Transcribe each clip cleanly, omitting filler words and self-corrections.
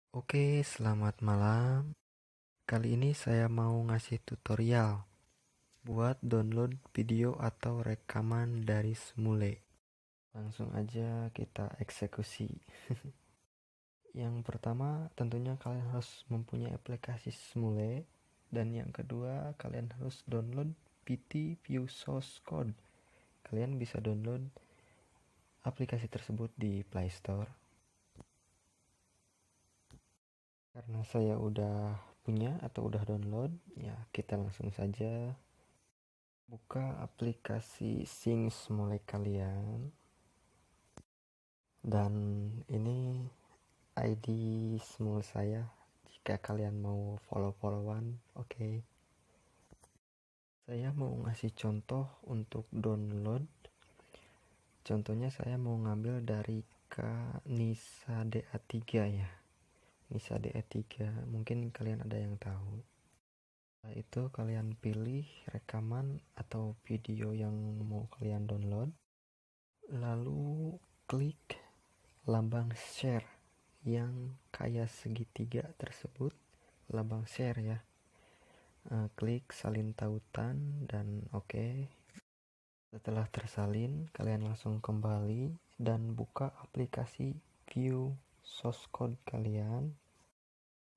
Oke, selamat malam. Kali ini saya mau ngasih tutorial buat download video atau rekaman dari SMuLe. Langsung aja kita eksekusi. Yang pertama, tentunya kalian harus mempunyai aplikasi SMuLe, dan yang kedua, kalian harus download PT View Source Code. Kalian bisa download aplikasi tersebut di Play Store. Karena saya udah punya atau udah download, ya kita langsung saja buka aplikasi SMuLe kalian, dan ini ID SMuLe saya jika kalian mau follow-followan. Oke. Saya mau ngasih contoh untuk download. Contohnya saya mau ngambil dari Nisa DA3 ya. Nisa DA3, mungkin kalian ada yang tahu. Setelah itu kalian pilih rekaman atau video yang mau kalian download, lalu klik lambang share yang kayak segitiga tersebut, lambang share ya. Klik salin tautan dan oke. Setelah tersalin, kalian langsung kembali dan buka aplikasi view source code kalian.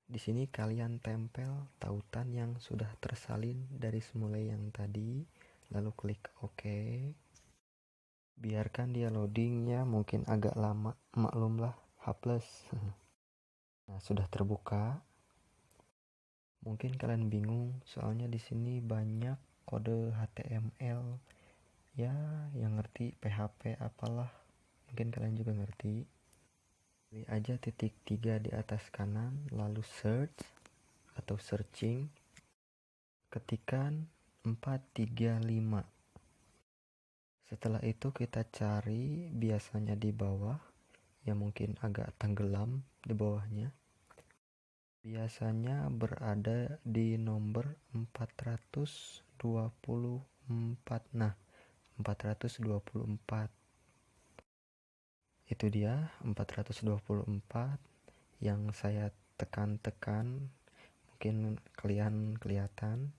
Di sini kalian tempel tautan yang sudah tersalin dari SMuLe yang tadi, lalu klik oke. Biarkan dia loadingnya, mungkin agak lama, maklumlah H+. Nah, sudah terbuka. Mungkin kalian bingung soalnya di sini banyak kode HTML. Ya, yang ngerti PHP apalah, mungkin kalian juga ngerti. Pilih aja titik 3 di atas kanan, lalu search atau searching. Ketikan 435. Setelah itu kita cari biasanya di bawah, ya mungkin agak tenggelam di bawahnya. Biasanya berada di nomor 424. Nah, 424. Itu dia 424 yang saya tekan-tekan. Mungkin kalian kelihatan.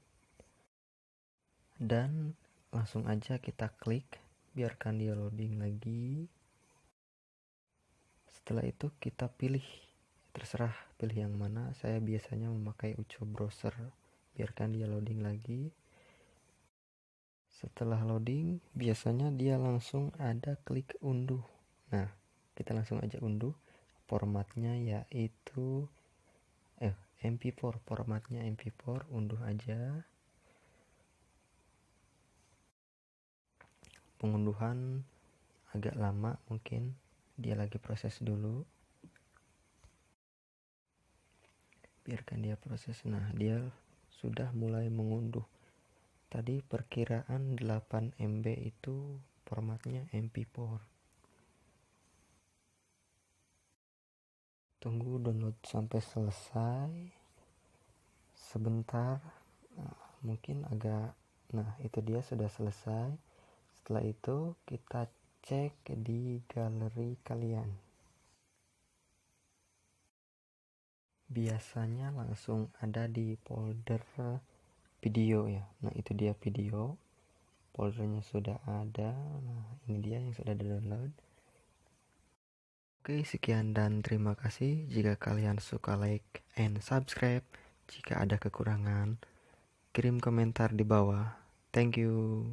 Dan langsung aja kita klik, biarkan dia loading lagi. Setelah itu kita pilih, terserah pilih yang mana. Saya biasanya memakai Uco browser. Biarkan dia loading lagi. Setelah loading, biasanya dia langsung ada klik unduh. Nah, kita langsung aja unduh. Formatnya yaitu MP4, formatnya MP4, unduh aja. Pengunduhan agak lama, mungkin dia lagi proses dulu. Biarkan dia proses. Nah, dia sudah mulai mengunduh. Tadi perkiraan 8 MB itu formatnya MP4. Tunggu download sampai selesai. Sebentar, mungkin agak. Nah, itu dia sudah selesai. Setelah itu kita cek di galeri kalian. Biasanya langsung ada di folder video ya. Nah, itu dia video. Foldernya sudah ada. Nah, ini dia yang sudah di-download. Oke, sekian dan terima kasih. Jika kalian suka, like and subscribe. Jika ada kekurangan, kirim komentar di bawah. Thank you.